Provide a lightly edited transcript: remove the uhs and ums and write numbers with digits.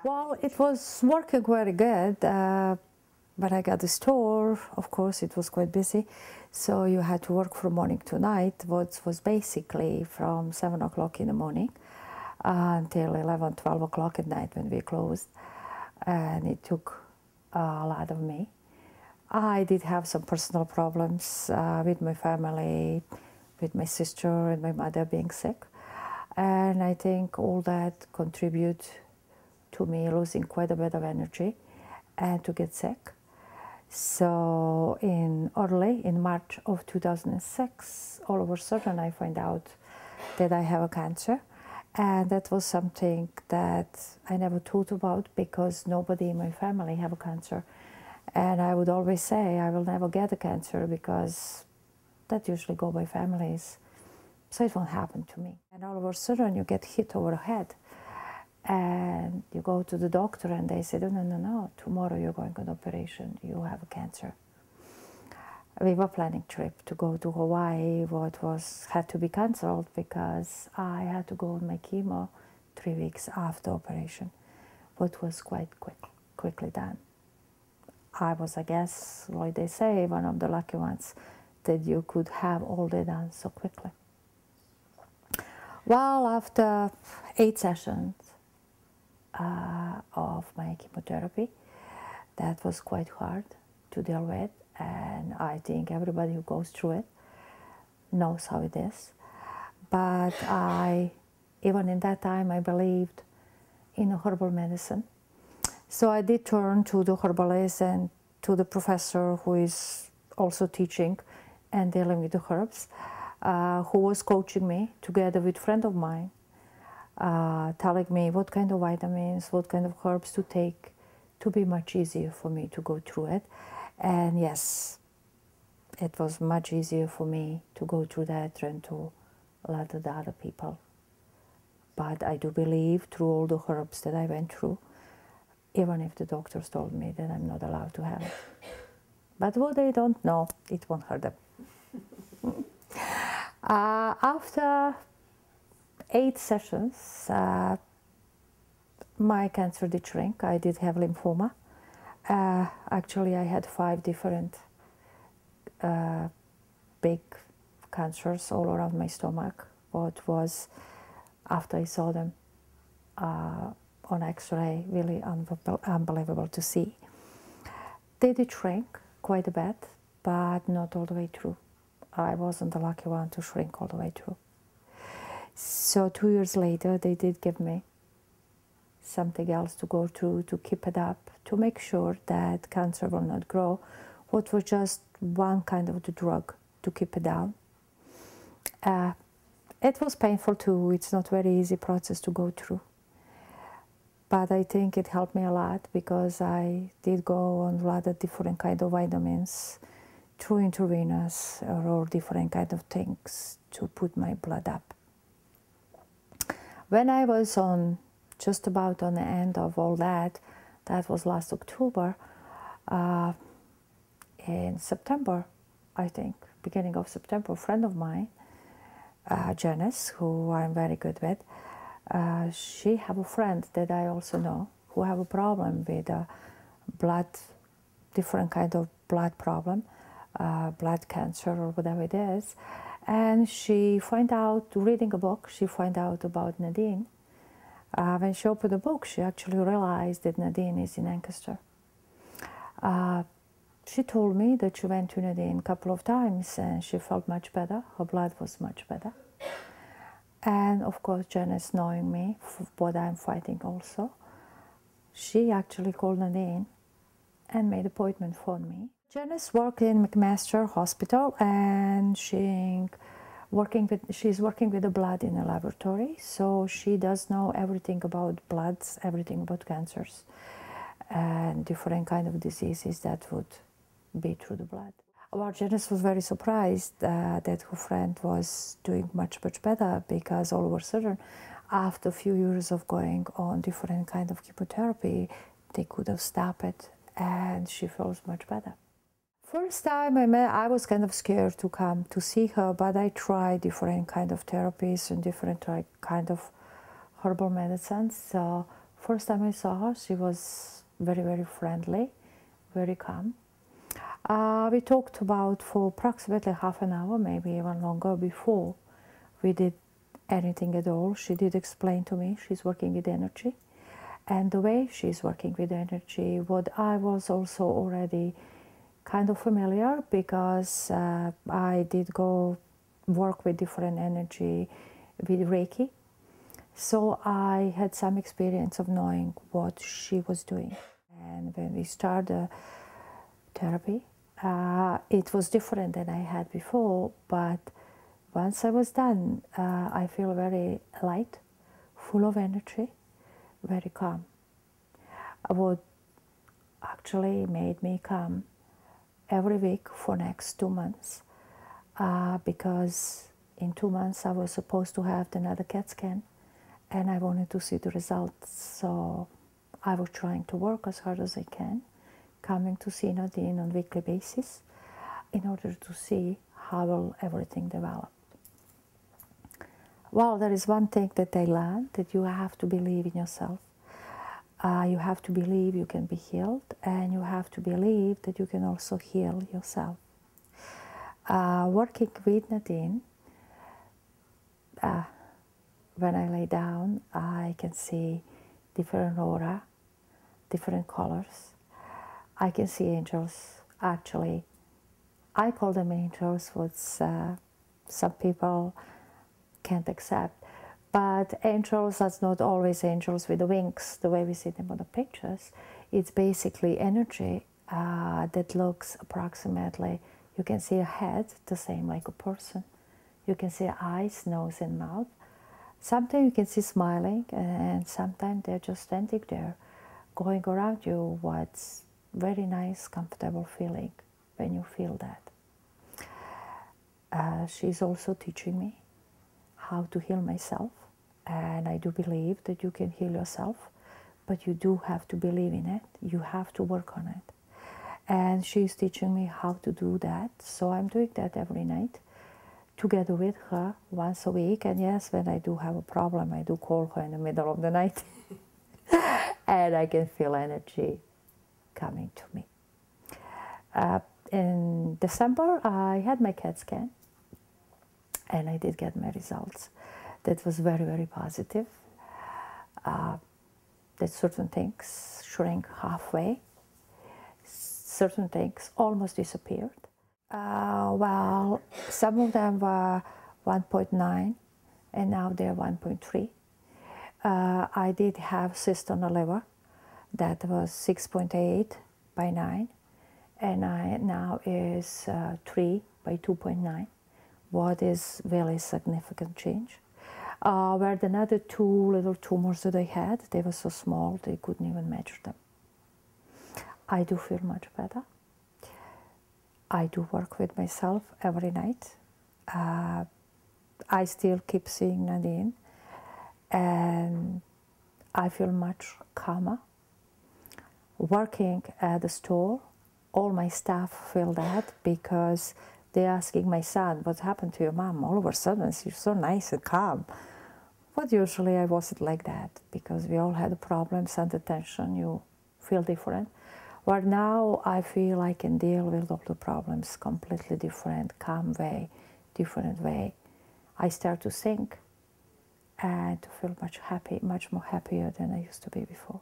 Well, it was working very good, but I got the store. Of course, it was quite busy, so you had to work from morning to night, which was basically from 7 o'clock in the morning until 11, 12 o'clock at night when we closed, and it took a lot of me. I did have some personal problems with my family, with my sister and my mother being sick, and I think all that contribute to me losing quite a bit of energy and to get sick. So in March of 2006, all of a sudden I find out that I have a cancer, and that was something that I never thought about because nobody in my family have a cancer. And I would always say I will never get a cancer because that usually go by families, so it won't happen to me. And all of a sudden you get hit over the head, and you go to the doctor and they said, oh, no, tomorrow you're going on operation, you have a cancer. We were planning a trip to go to Hawaii, what had to be cancelled because I had to go on my chemo 3 weeks after operation, but was quite quickly done. I was, I guess, like they say, one of the lucky ones that you could have all that done so quickly. Well, after 8 sessions of my chemotherapy, that was quite hard to deal with, and I think everybody who goes through it knows how it is. But even in that time, I believed in herbal medicine. So I did turn to the herbalist and to the professor who is also teaching and dealing with the herbs, who was coaching me together with a friend of mine, telling me what kind of vitamins, what kind of herbs to take to be much easier for me to go through it. And yes, it was much easier for me to go through that than to a lot of the other people. But I do believe through all the herbs that I went through, even if the doctors told me that I'm not allowed to have it. But what they don't know, it won't hurt them. After 8 sessions, my cancer did shrink. I did have lymphoma. Actually, I had 5 different big cancers all around my stomach. What was, after I saw them on X-ray, really unbelievable to see. They did shrink quite a bit, but not all the way through. I wasn't the lucky one to shrink all the way through. So 2 years later, they did give me something else to go through to keep it up, to make sure that cancer will not grow. What was just one kind of the drug to keep it down. It was painful too. It's not a very easy process to go through. But I think it helped me a lot because I did go on a lot of different kind of vitamins through intravenous or different kind of things to put my blood up. When I was just about on the end of all that, that was last October, in September, I think, beginning of September, a friend of mine, Janice, who I'm very good with, she have a friend that I also know who have a problem with blood, different kind of blood problem, blood cancer or whatever it is. And she find out, reading a book, she find out about Nadine. When she opened the book, she actually realized that Nadine is in Lancaster. She told me that she went to Nadine a couple of times and she felt much better. Her blood was much better. And of course, Janice, knowing me, for what I'm fighting also, she actually called Nadine and made an appointment for me. Janice worked in McMaster Hospital, and she's working with the blood in the laboratory, so she does know everything about bloods, everything about cancers, and different kind of diseases that would be through the blood. Well, Janice was very surprised that her friend was doing much better, because all of a sudden, after a few years of going on different kind of chemotherapy, they could have stopped it, and she feels much better. First time I met, I was kind of scared to come to see her, but I tried different kind of therapies and different kind of herbal medicines. So First time I saw her, she was very, very friendly, very calm. We talked about for approximately half an hour, maybe even longer, before we did anything at all. She did explain to me she's working with energy, and the way she's working with energy, what I was also already kind of familiar, because I did go work with different energy with Reiki. So I had some experience of knowing what she was doing. And when we started therapy, it was different than I had before, but once I was done, I feel very light, full of energy, very calm. What actually made me calm every week for next 2 months, because in 2 months I was supposed to have another CAT scan, and I wanted to see the results. So I was trying to work as hard as I can, coming to see Nadine on a weekly basis in order to see how will everything develop. Well, there is one thing that I learned, that you have to believe in yourself. You have to believe you can be healed, and you have to believe that you can also heal yourself. Working with Nadine, when I lay down, I can see different aura, different colors. I can see angels. Actually, I call them angels, what some people can't accept. But angels are not always angels with the wings, the way we see them on the pictures. It's basically energy that looks approximately, you can see a head, the same like a person. You can see eyes, nose, and mouth. Sometimes you can see smiling, and sometimes they're just standing there, going around you. What's very nice, comfortable feeling when you feel that. She's also teaching me how to heal myself, and I do believe that you can heal yourself, but you do have to believe in it. You have to work on it. And she's teaching me how to do that, so I'm doing that every night together with her once a week. And yes, when I do have a problem, I do call her in the middle of the night and I can feel energy coming to me. In December, I had my CAT scan, and I did get my results. That was very, very positive. That certain things shrank halfway, certain things almost disappeared. Well, some of them were 1.9, and now they're 1.3. I did have cyst on the liver that was 6.8 by 9, and now is 3 by 2.9, what is really significant change. Where the other 2 little tumors that I had, they were so small they couldn't even measure them. I do feel much better. I do work with myself every night. I still keep seeing Nadine, and I feel much calmer. Working at the store, all my staff feel that, because they're asking my son, what happened to your mom? All of a sudden, she's so nice and calm. But usually I wasn't like that, because we all had problems under tension. You feel different. But now I feel I can deal with all the problems completely different, calm way, different way. I start to think and to feel much more happier than I used to be before.